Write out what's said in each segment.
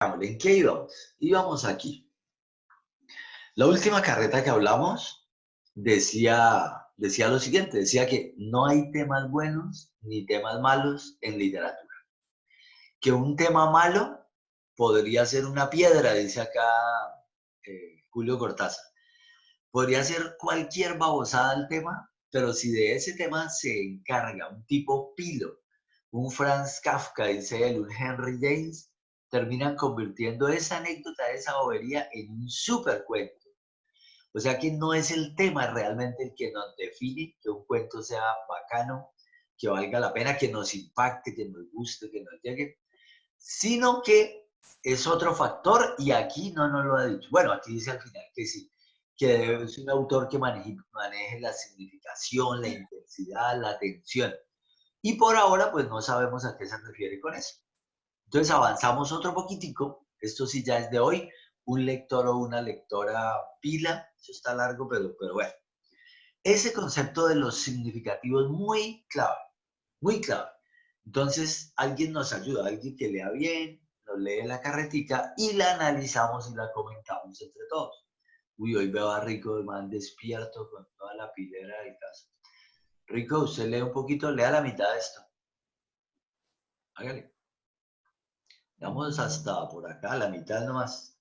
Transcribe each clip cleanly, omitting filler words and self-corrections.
¿En qué íbamos? Íbamos aquí. La última carreta que hablamos decía lo siguiente, decía que no hay temas buenos ni temas malos en literatura. Que un tema malo podría ser una piedra, dice acá Julio Cortázar. Podría ser cualquier babosada el tema, pero si de ese tema se encarga un tipo pilo, un Franz Kafka, dice él, un Henry James, terminan convirtiendo esa anécdota, esa bobería en un super cuento. O sea que no es el tema realmente el que nos define que un cuento sea bacano, que valga la pena, que nos impacte, que nos guste, que nos llegue, sino que es otro factor y aquí no nos lo ha dicho. Bueno, aquí dice al final que sí, que es un autor que maneje la significación, la intensidad, la atención. Y por ahora, pues no sabemos a qué se refiere con eso. Entonces avanzamos otro poquitico, esto sí ya es de hoy, un lector o una lectora pila, eso está largo, pero bueno. Ese concepto de los significativos muy clave, muy clave. Entonces alguien nos ayuda, alguien que lea bien, nos lee la carretica y la analizamos y la comentamos entre todos. Uy, hoy veo a Rico, el man despierto con toda la pilera del caso. Rico, usted lee un poquito, lea la mitad de esto. Hágale. Vamos hasta por acá, la mitad nomás.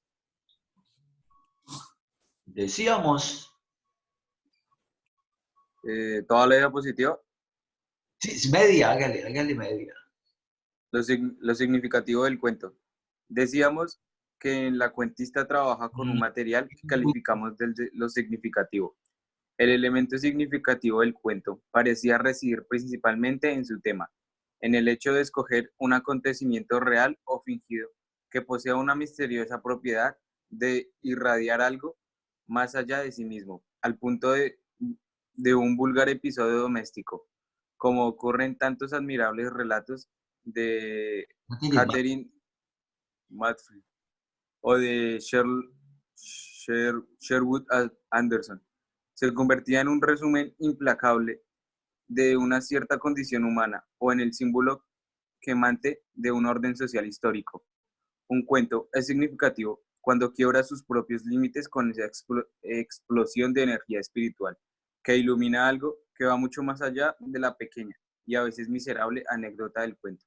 Decíamos, Toda la diapositiva, sí, es media, hágale media. lo significativo del cuento. Decíamos que en la cuentista trabaja con un material que calificamos de lo significativo. El elemento significativo del cuento parecía residir principalmente en su tema, en el hecho de escoger un acontecimiento real o fingido que posea una misteriosa propiedad de irradiar algo más allá de sí mismo, al punto de un vulgar episodio doméstico, como ocurre en tantos admirables relatos de Catherine Matfield o de Sherwood Anderson. Se convertía en un resumen implacable de una cierta condición humana o en el símbolo quemante de un orden social histórico. Un cuento es significativo cuando quiebra sus propios límites con esa explosión de energía espiritual, que ilumina algo que va mucho más allá de la pequeña y a veces miserable anécdota del cuento.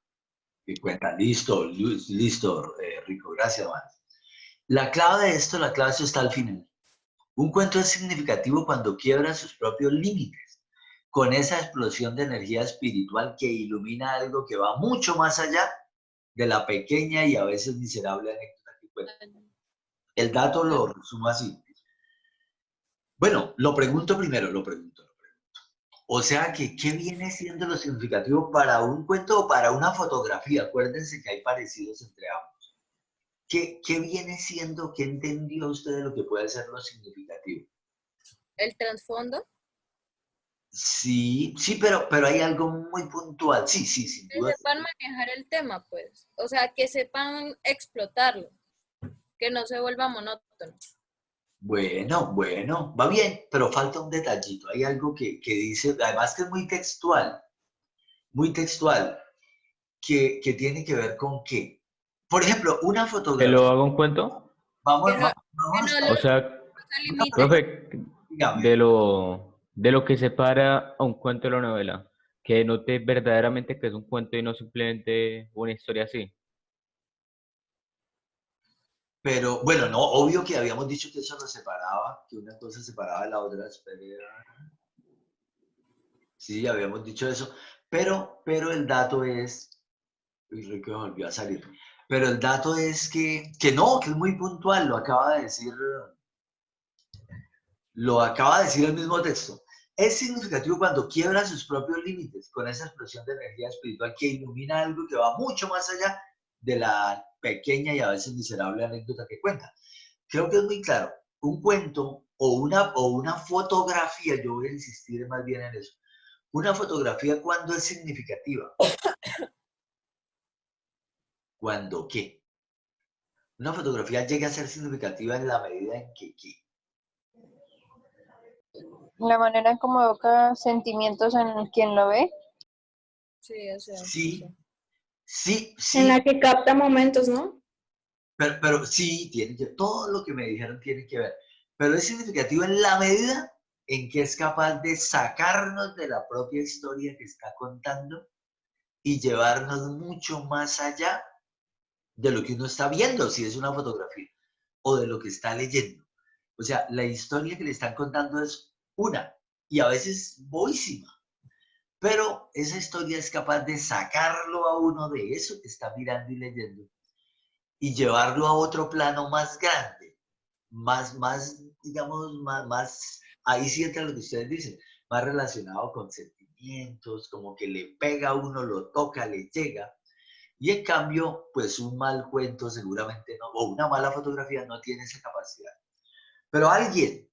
Y cuenta, listo, listo, Rico, gracias, man. La clave de esto está al final. Un cuento es significativo cuando quiebra sus propios límites, con esa explosión de energía espiritual que ilumina algo que va mucho más allá de la pequeña y a veces miserable anécdota que cuenta. El dato lo resumo así. Bueno, lo pregunto primero, lo pregunto. O sea que, ¿qué viene siendo lo significativo para un cuento o para una fotografía? Acuérdense que hay parecidos entre ambos. ¿Qué viene siendo, qué entendió usted de lo que puede ser lo significativo? El trasfondo. Sí, sí, pero hay algo muy puntual. Sí, sí, sin Que duda. sepan manejar el tema, pues. O sea, que sepan explotarlo, que no se vuelva monótono. Bueno, va bien, pero falta un detallito. Hay algo que dice, además que es muy textual, que tiene que ver con qué. Por ejemplo, una ¿Que lo fotografía. haga un cuento? Vamos, Que no, vamos, que vamos no, hasta O sea, no se una limite. fotografía. profe, Dígame. de lo que separa a un cuento de la novela, que note verdaderamente que es un cuento y no simplemente una historia así. Pero bueno, no, obvio que habíamos dicho que eso nos separaba, que una cosa separaba de la otra. Sí, habíamos dicho eso. Pero el dato es, y Rico volvió a salir. Pero el dato es que no, que es muy puntual, lo acaba de decir el mismo texto. Es significativo cuando quiebra sus propios límites con esa explosión de energía espiritual que ilumina algo que va mucho más allá de la pequeña y a veces miserable anécdota que cuenta. Creo que es muy claro. Un cuento o una fotografía, yo voy a insistir más bien en eso. Una fotografía cuando es significativa. ¿Cuándo qué? Una fotografía llega a ser significativa en la medida en que ¿qué? La manera en cómo evoca sentimientos en quien lo ve. Sí, o sea, Sí, sí. sí, En sí, la que capta momentos, ¿no? Pero sí, todo lo que me dijeron tiene que ver. Pero es significativo en la medida en que es capaz de sacarnos de la propia historia que está contando y llevarnos mucho más allá de lo que uno está viendo, si es una fotografía, o de lo que está leyendo. O sea, la historia que le están contando es una, y a veces boísima, pero esa historia es capaz de sacarlo a uno de eso que está mirando y leyendo y llevarlo a otro plano más grande, digamos, ahí sí entra lo que ustedes dicen, más relacionado con sentimientos, como que le pega a uno, lo toca, le llega. Y en cambio, pues un mal cuento seguramente no, o una mala fotografía no tiene esa capacidad. Pero alguien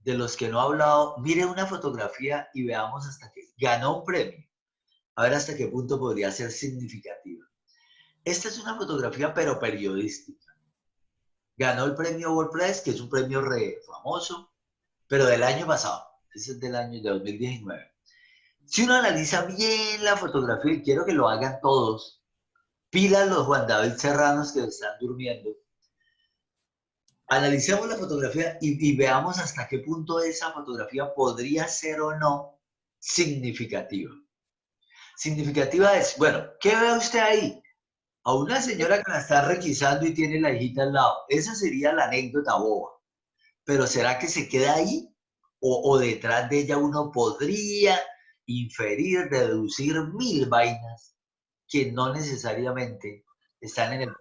de los que no ha hablado, mire una fotografía y veamos hasta que ganó un premio. A ver hasta qué punto podría ser significativa. Esta es una fotografía, pero periodística. Ganó el premio WordPress, que es un premio re famoso, pero del año pasado. Ese es del año de 2019. Si uno analiza bien la fotografía, y quiero que lo hagan todos, pilas los Juan David Serranos que están durmiendo, analicemos la fotografía y veamos hasta qué punto esa fotografía podría ser o no significativa. Significativa es, bueno, ¿qué ve usted ahí? A una señora que la está requisando y tiene la hijita al lado. Esa sería la anécdota boba. Pero ¿será que se queda ahí? O detrás de ella uno podría inferir, deducir mil vainas que no necesariamente están en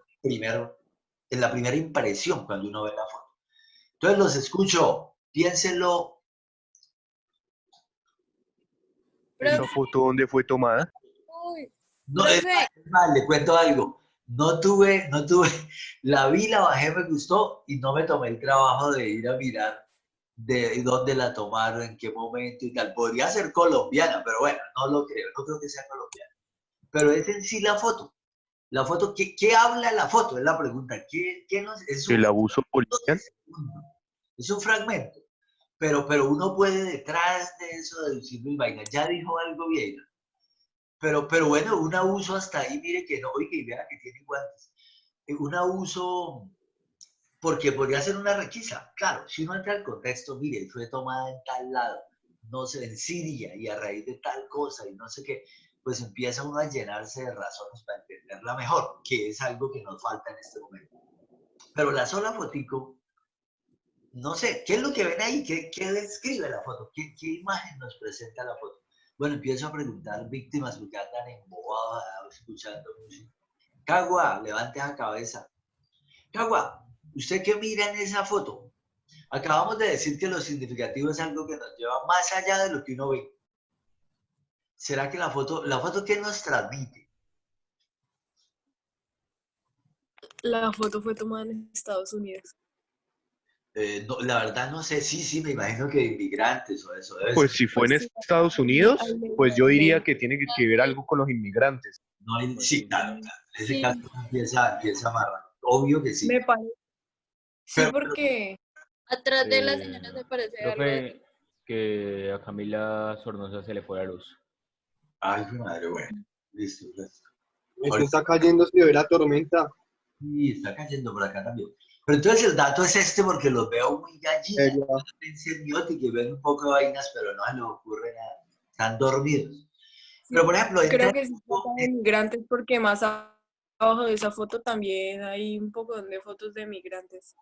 la primera impresión cuando uno ve la foto. Entonces los escucho, piénsenlo. Profe, ¿Esa foto dónde fue tomada? uy, No, profe, le cuento algo. No tuve, la vi, la bajé, me gustó y no me tomé el trabajo de ir a mirar de dónde la tomaron, en qué momento y tal. Podría ser colombiana, pero bueno, no lo creo, no creo que sea colombiana. Pero es en sí la foto. La foto, ¿qué habla la foto? Es la pregunta. ¿Qué nos, ¿El abuso policial? es un fragmento, pero uno puede detrás de eso deducir mil vainas. Ya dijo algo bien. Pero bueno, un abuso hasta ahí, mire que no, oiga, y vea que tiene guantes. Un abuso, porque podría ser una requisa. Claro, si uno entra al contexto, mire, fue tomada en tal lado, no sé, en Siria, y a raíz de tal cosa, y no sé qué, pues empieza uno a llenarse de razones para entenderla mejor, que es algo que nos falta en este momento. Pero la sola fotico, no sé, ¿qué es lo que ven ahí? ¿Qué describe la foto? ¿Qué imagen nos presenta la foto? Bueno, empiezo a preguntar víctimas porque andan embobadas escuchando música. Cagua, levante la cabeza. Cagua, ¿usted qué mira en esa foto? Acabamos de decir que lo significativo es algo que nos lleva más allá de lo que uno ve. ¿Será que la foto qué nos transmite? La foto fue tomada en Estados Unidos. No, la verdad no sé, sí, me imagino que inmigrantes o eso debe ser. Pues si fue en Pues sí, Estados ahí Unidos, pues yo leí. diría que tiene que ver algo con los inmigrantes. No hay, Pues sí, sí. claro. En ese Sí, caso empieza a amarrar. Obvio que sí. me parece. Sí, Pero porque atrás de la señora se parece algo de... Profe, que a Camila Sornosa se le fue la luz. ay, mi madre, bueno. Listo. Esto está cayendo, se ve la tormenta. Sí, está cayendo por acá también. Pero entonces el dato es este porque los veo muy gallinas. Semiótica y ven un poco de vainas, pero no se les ocurre nada. Están dormidos. Pero por ejemplo, creo que sí trata de migrantes porque más abajo de esa foto también hay un poco de fotos de migrantes.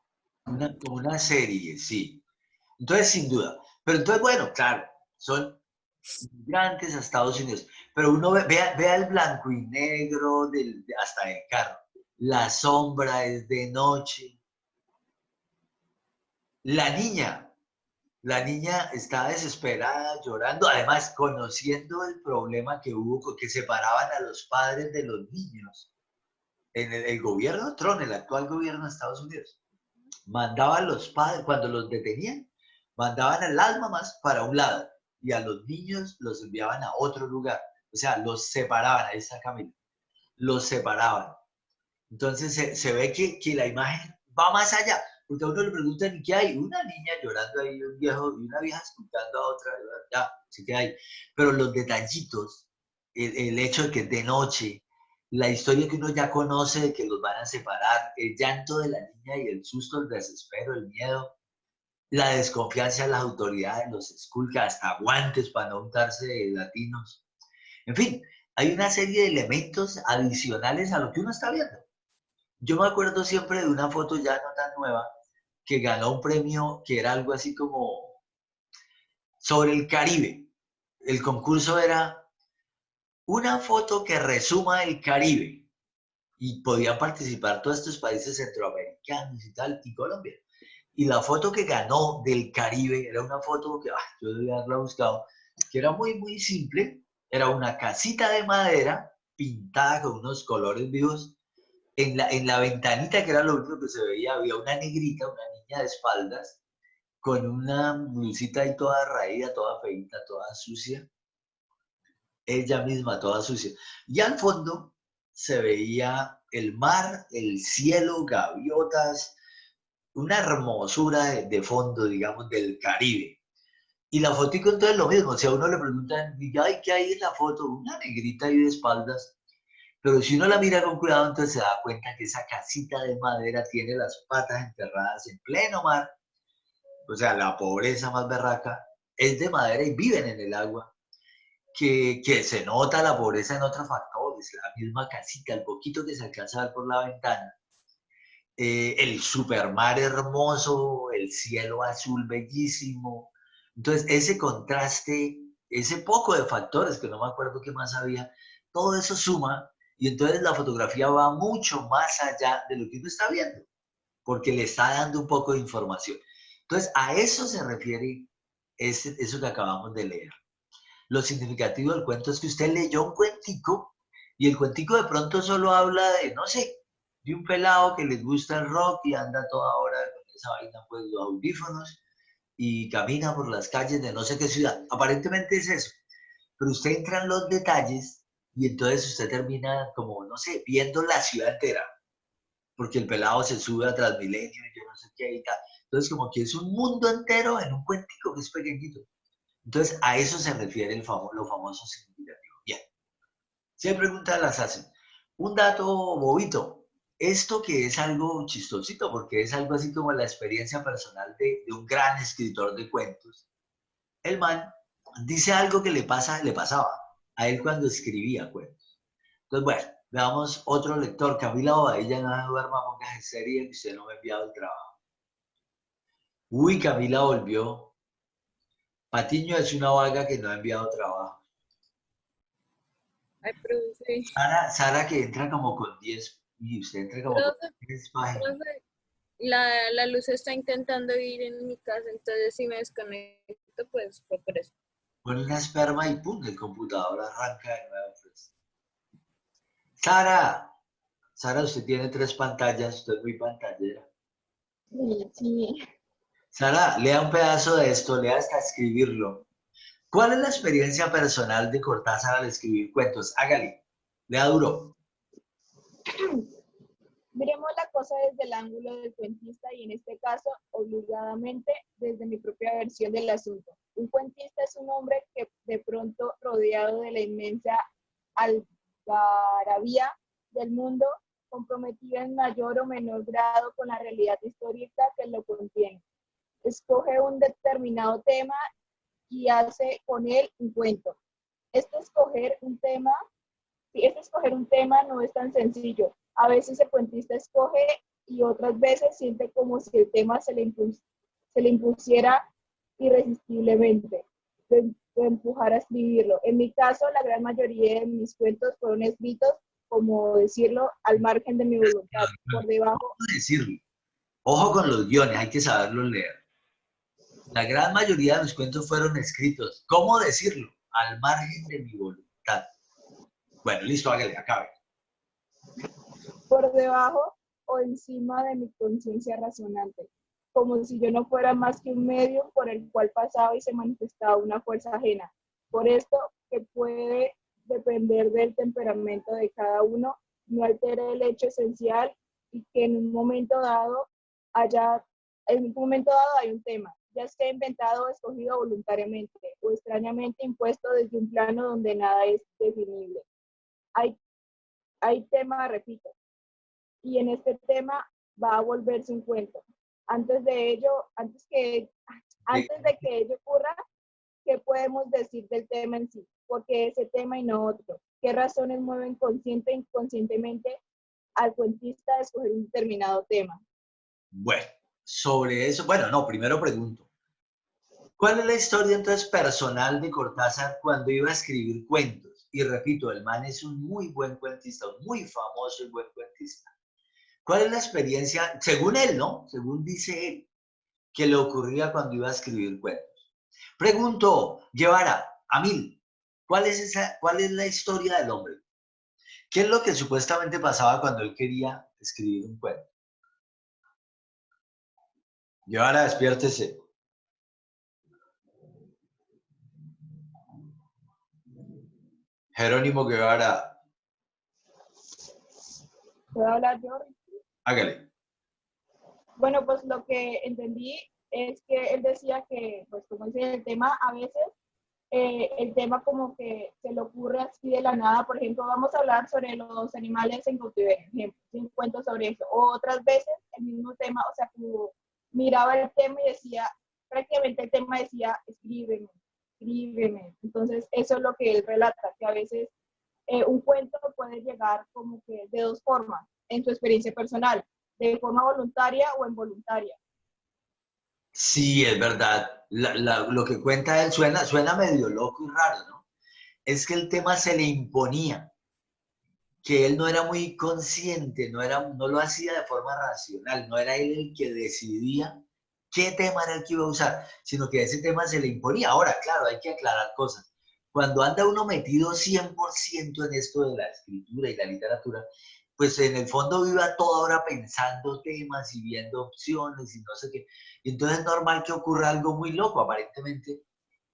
como una serie, sí. Entonces, sin duda. Pero entonces, bueno, claro, son migrantes a Estados Unidos. Pero uno vea el blanco y negro hasta el carro. La sombra es de noche. La niña está desesperada, llorando, además conociendo el problema que hubo, que separaban a los padres de los niños. En el gobierno Trump, el actual gobierno de Estados Unidos, mandaban a los padres, cuando los detenían, mandaban a las mamás para un lado y a los niños los enviaban a otro lugar. O sea, los separaban, ahí está Camila, los separaban. Entonces se ve que la imagen va más allá, porque a uno le preguntan, ¿y qué hay? Una niña llorando ahí, un viejo y una vieja escuchando a otra, ya, sí que hay. Pero los detallitos, el hecho de que es de noche, la historia que uno ya conoce de que los van a separar, el llanto de la niña y el susto, el desespero, el miedo, la desconfianza de las autoridades, los esculca, hasta guantes para no untarse de latinos. En fin, hay una serie de elementos adicionales a lo que uno está viendo. Yo me acuerdo siempre de una foto ya no tan nueva que ganó un premio que era algo así como sobre el Caribe. El concurso era una foto que resuma el Caribe y podían participar todos estos países centroamericanos y tal, y Colombia. Y la foto que ganó del Caribe era una foto que yo debía haberla buscado, que era muy, muy simple. Era una casita de madera pintada con unos colores vivos. En la ventanita, que era lo único que se veía, había una negrita, una niña de espaldas, con una blusita ahí toda raída, toda feita, toda sucia. Ella misma toda sucia. Y al fondo se veía el mar, el cielo, gaviotas, una hermosura de fondo, digamos, del Caribe. Y la fotico entonces lo mismo, si a uno le preguntan, ay, ¿qué hay en la foto? Una negrita ahí de espaldas, pero si uno la mira con cuidado, entonces se da cuenta que esa casita de madera tiene las patas enterradas en pleno mar, o sea, la pobreza más berraca, es de madera y viven en el agua, que se nota la pobreza en otros factores, la misma casita, el poquito que se alcanza a ver por la ventana, el supermar hermoso, el cielo azul bellísimo. Entonces, ese contraste, ese poco de factores, que no me acuerdo qué más había, todo eso suma y entonces la fotografía va mucho más allá de lo que uno está viendo, porque le está dando un poco de información. Entonces, a eso se refiere eso que acabamos de leer. Lo significativo del cuento es que usted leyó un cuentico y el cuentico de pronto solo habla de, no sé, de un pelado que le gusta el rock y anda toda hora con esa vaina, pues los audífonos y camina por las calles de no sé qué ciudad. Aparentemente es eso. Pero usted entra en los detalles y entonces usted termina como, no sé, viendo la ciudad entera. Porque el pelado se sube a Transmilenio y yo no sé qué y tal. Entonces como que es un mundo entero en un cuentico que es pequeñito. Entonces, a eso se refiere lo famoso significativo. Bien. Si hay preguntas, las hacen. Un dato bobito. Esto que es algo chistosito, porque es algo así como la experiencia personal de un gran escritor de cuentos. El man dice algo que le pasaba a él cuando escribía cuentos. Entonces, bueno, veamos otro lector. Camila Bobadilla, no duerma, pongas en serie, que usted no me ha enviado el trabajo. Uy, Camila volvió. Patiño es una vaga que no ha enviado trabajo. Ay, profe, Sara que entra como con 10 y usted entra como con profe, 10 páginas. profe, la luz está intentando ir en mi casa, entonces si me desconecto, pues fue por eso. Pone una esperma y pum, el computador arranca de nuevo. Pues. Sara, usted tiene 3 pantallas, usted es muy pantallera. Sí, sí. Sara, lea un pedazo de esto, lea hasta escribirlo. ¿Cuál es la experiencia personal de Cortázar al escribir cuentos? Hágale, lea duro. Miremos la cosa desde el ángulo del cuentista y en este caso, obligadamente, desde mi propia versión del asunto. Un cuentista es un hombre que de pronto, rodeado de la inmensa algarabía del mundo, comprometido en mayor o menor grado con la realidad histórica que lo contiene, escoge un determinado tema y hace con él un cuento. Este escoger un tema no es tan sencillo. A veces el cuentista escoge y otras veces siente como si el tema se le impusiera irresistiblemente, lo empujara a escribirlo. En mi caso, la gran mayoría de mis cuentos fueron escritos, como decirlo, al margen de mi voluntad, por debajo. ¿Cómo decirlo? Ojo con los guiones, hay que saberlos leer. La gran mayoría de los cuentos fueron escritos, ¿cómo decirlo? Al margen de mi voluntad. Bueno, listo, hágale, acabe. Por debajo o encima de mi conciencia razonante, como si yo no fuera más que un medio por el cual pasaba y se manifestaba una fuerza ajena. Por esto, que puede depender del temperamento de cada uno, no altere el hecho esencial y que en un momento dado hay un tema, ya sea inventado o escogido voluntariamente o extrañamente impuesto desde un plano donde nada es definible. Hay hay tema, repito, y en este tema va a volverse un cuento. Antes de ello, antes de que ello ocurra, ¿qué podemos decir del tema en sí? ¿Por qué ese tema y no otro? ¿Qué razones mueven consciente e inconscientemente al cuentista a escoger un determinado tema? Bueno, sobre eso, bueno, no, primero pregunto, ¿cuál es la historia entonces personal de Cortázar cuando iba a escribir cuentos? Y repito, el man es un muy buen cuentista, un muy famoso y buen cuentista. ¿Cuál es la experiencia, según él, ¿no? Según dice él, que le ocurría cuando iba a escribir cuentos? Pregunto, Guevara, Amil, ¿cuál es la historia del hombre? ¿Qué es lo que supuestamente pasaba cuando él quería escribir un cuento? Guevara, despiértese. Jerónimo Guevara, ¿Puedo hablar yo? hágale. Bueno, pues lo que entendí es que él decía que, pues como dice el tema, a veces el tema como que se le ocurre así de la nada. Por ejemplo, vamos a hablar sobre los animales en cautiverio, por ejemplo, un cuento sobre eso. O otras veces el mismo tema, o sea, como miraba el tema y decía, prácticamente el tema decía, escríbeme, escríbeme. Entonces, eso es lo que él relata, que a veces un cuento puede llegar como que de dos formas, en su experiencia personal, de forma voluntaria o involuntaria. Sí, es verdad. Lo que cuenta él suena medio loco y raro, ¿no? Es que el tema se le imponía, que él no era muy consciente, no lo hacía de forma racional, no era él el que decidía qué tema era el que iba a usar, sino que ese tema se le imponía. Ahora, claro, hay que aclarar cosas. Cuando anda uno metido 100% en esto de la escritura y la literatura, pues en el fondo vive a toda hora pensando temas y viendo opciones y no sé qué. Y entonces es normal que ocurra algo muy loco, aparentemente,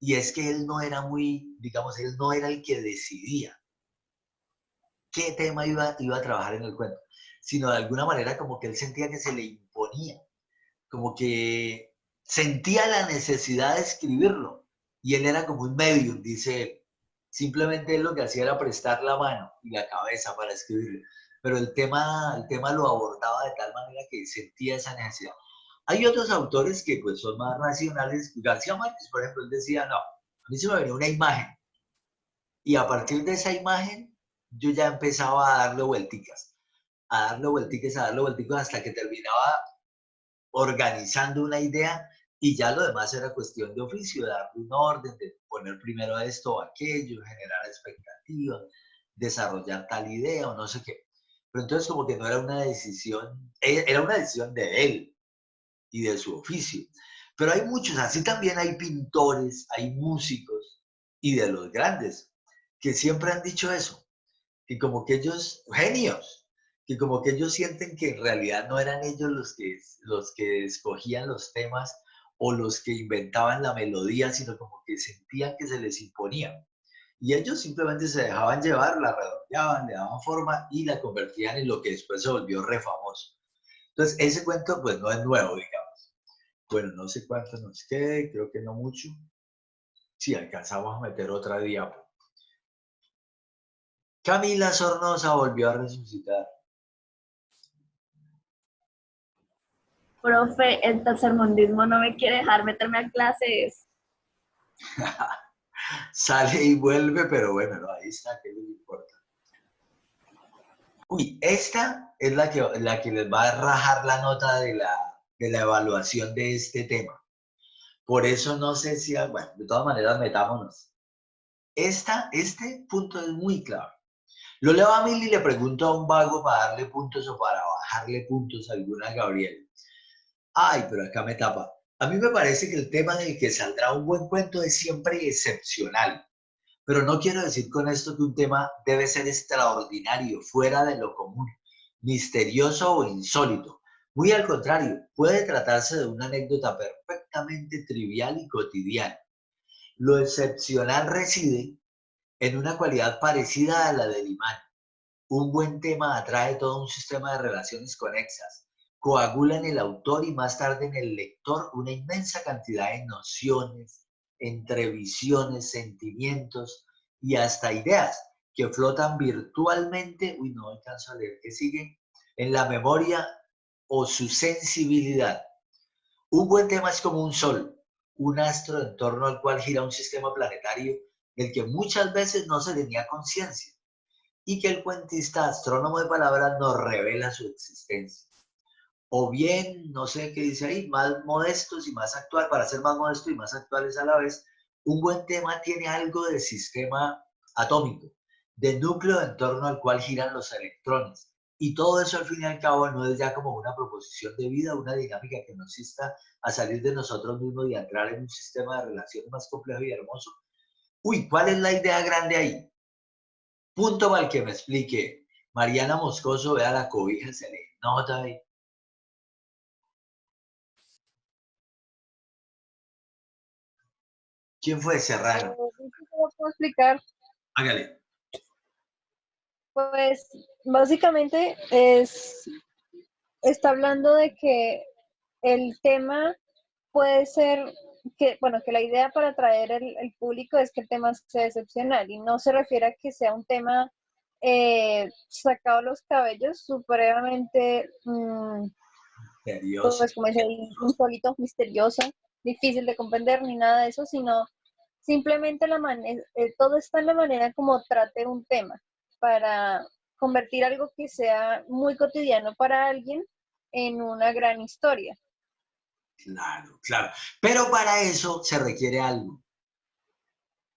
y es que él no era muy, digamos, él no era el que decidía qué tema iba a trabajar en el cuento, sino de alguna manera como que él sentía que se le imponía, como que sentía la necesidad de escribirlo, y él era como un medium, dice él. Simplemente él lo que hacía era prestar la mano y la cabeza para escribirlo, pero el tema lo abordaba de tal manera que sentía esa necesidad. Hay otros autores que pues son más racionales. García Márquez, por ejemplo, él decía, no, a mí se me venía una imagen, y a partir de esa imagen yo ya empezaba a darle vuelticas, a darle vuelticas, a darle vuelticas hasta que terminaba organizando una idea, y ya lo demás era cuestión de oficio, de darle un orden, de poner primero esto o aquello, generar expectativas, desarrollar tal idea o no sé qué. Pero entonces como que no era una decisión, era una decisión de él y de su oficio. Pero hay muchos, así también hay pintores, hay músicos y de los grandes que siempre han dicho eso, que como que ellos, genios, que como que ellos sienten que en realidad no eran ellos los que escogían los temas o los que inventaban la melodía, sino como que sentían que se les imponía. Y ellos simplemente se dejaban llevar, la redondeaban, le daban forma y la convertían en lo que después se volvió re famoso. Entonces, ese cuento pues no es nuevo, digamos. Bueno, no sé cuánto nos quede, creo que no mucho. Si alcanzamos a meter otra diapo. Camila Sornosa volvió a resucitar. Profe, el tercermundismo no me quiere dejar meterme a clases. Sale y vuelve, pero bueno, no, ahí está, que es lo que importa. Uy, esta es la que les va a rajar la nota de la evaluación de este tema. Por eso no sé si, bueno, de todas maneras metámonos. Este punto es muy clave. Lo leo a Mil y le pregunto a un vago para darle puntos o para bajarle puntos a alguna a Gabriel. Ay, pero acá me tapa. A mí me parece que el tema del que saldrá un buen cuento es siempre excepcional. Pero no quiero decir con esto que un tema debe ser extraordinario, fuera de lo común, misterioso o insólito. Muy al contrario, puede tratarse de una anécdota perfectamente trivial y cotidiana. Lo excepcional reside en una cualidad parecida a la del imán. Un buen tema atrae todo un sistema de relaciones conexas, coagula en el autor y más tarde en el lector una inmensa cantidad de nociones, entrevisiones, sentimientos y hasta ideas que flotan virtualmente, uy, no alcanzo a leer, ¿qué sigue? En la memoria o su sensibilidad. Un buen tema es como un sol, un astro en torno al cual gira un sistema planetario del que muchas veces no se tenía conciencia y que el cuentista astrónomo de palabras nos revela su existencia. O bien, no sé qué dice ahí, más modestos y más actual, para ser más modestos y más actuales a la vez, un buen tema tiene algo de sistema atómico, de núcleo en torno al cual giran los electrones. Y todo eso al fin y al cabo no es ya como una proposición de vida, una dinámica que nos insta a salir de nosotros mismos y a entrar en un sistema de relaciones más complejo y hermoso. Uy, ¿cuál es la idea grande ahí? Punto para el que me explique. Mariana Moscoso, vea la cobija, se le nota ahí. ¿Quién fue Serrano? ¿Cómo puedo explicar? Hágale. Pues básicamente está hablando de que el tema puede ser que, bueno, que la idea para atraer el público es que el tema sea excepcional y no se refiere a que sea un tema sacado de los cabellos, supremamente, pues como dice, insólito, misterioso, difícil de comprender ni nada de eso, sino simplemente todo está en la manera como trate un tema para convertir algo que sea muy cotidiano para alguien en una gran historia. Claro, claro. Pero para eso se requiere algo.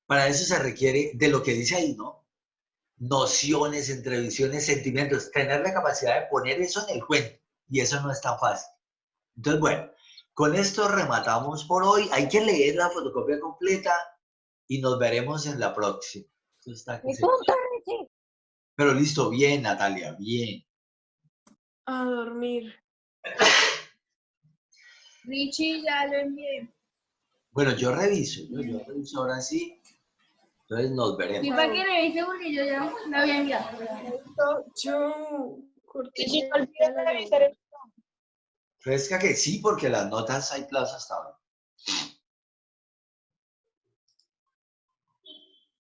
Para eso se requiere de lo que dice ahí, ¿no? Nociones, entrevisiones, sentimientos. Tener la capacidad de poner eso en el cuento. Y eso no es tan fácil. Entonces, bueno, con esto rematamos por hoy. Hay que leer la fotocopia completa y nos veremos en la próxima. Eso está aquí. Pero listo, bien, Natalia, bien. A dormir. Richie, ya lo envié. Bueno, yo reviso ahora sí. Entonces nos veremos. ¿Y para qué revise? Porque yo ya lo había enviado. Yo Richie, no olvides de revisar el Fresca que sí, porque las notas hay plazo hasta ahora.